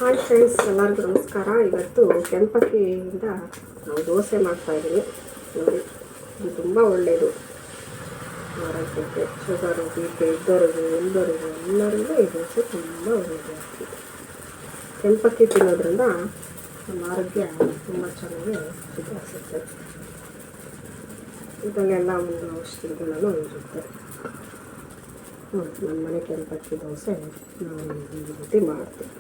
Hi friends, ಎಲ್ಲರಿಗೂ ನಮಸ್ಕಾರ. ಇವತ್ತು ಕೆಂಪಕ್ಕಿಯಿಂದ ನಾವು ದೋಸೆ ಮಾಡ್ತಾಯಿದ್ದೀವಿ. ನೋಡಿ, ಇದು ತುಂಬ ಒಳ್ಳೆಯದು ಆರೋಗ್ಯಕ್ಕೆ. ಶುಗರು, ಬಿ ಪಿ ಇದ್ದವರಿಗೂ ಇಲ್ಲದವರಿಗೂ ಎಲ್ಲರಿಗೂ ಈ ದೋಸೆ ತುಂಬ ಒಳ್ಳೆಯದು. ಕೆಂಪಕ್ಕಿ ತಿನ್ನೋದ್ರಿಂದ ನಮ್ಮ ಆರೋಗ್ಯ ತುಂಬ ಚೆನ್ನಾಗಿ ಸುಧಾರಿಸುತ್ತೆ. ಇದರಲ್ಲೆಲ್ಲ ಒಂದು ಔಷಧಿಗಳನ್ನು ಇರುತ್ತೆ. ನಮ್ಮ ಮನೆ ಕೆಂಪಕ್ಕಿ ದೋಸೆ ನಾನು ಈ ರೀತಿ ಮಾಡ್ತೀನಿ.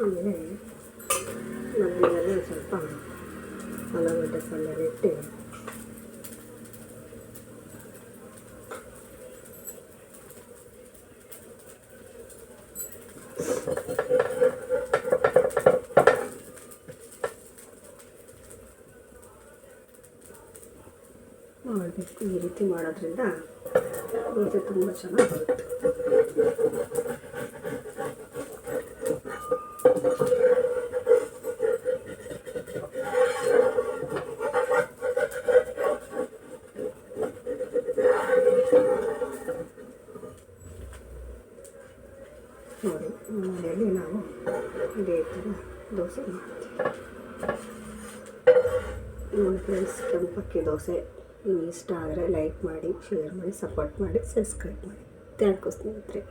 ಆಮೇಲೆ ಮಧ್ಯದಲ್ಲಿ ಸ್ವಲ್ಪ ಆಲೂಗಡ್ಡೆ ಪಲ್ಯ ಇಟ್ಟು ಮಾಡಬೇಕು. ಈ ರೀತಿ ಮಾಡೋದ್ರಿಂದ ದೋಸೆ ತುಂಬ ಚೆನ್ನಾಗಿ ಬರುತ್ತೆ. ನೋಡಿ, ಮನೆಯಲ್ಲಿ ನಾವು ಇದೇ ಥರ ದೋಸೆ ಮಾಡ್ತೀವಿ. ನೋಡಿ ಫ್ರೆಂಡ್ಸ್, ಕೆಂಪಕ್ಕಿ ದೋಸೆ ನಿಮ್ಗೆ ಇಷ್ಟ ಆದರೆ ಲೈಕ್ ಮಾಡಿ, ಶೇರ್ ಮಾಡಿ, ಸಪೋರ್ಟ್ ಮಾಡಿ, ಸಬ್ಸ್ಕ್ರೈಬ್ ಮಾಡಿ. ಥ್ಯಾಂಕ್ ಯು ಸ್ನೇಹಿತರೆ.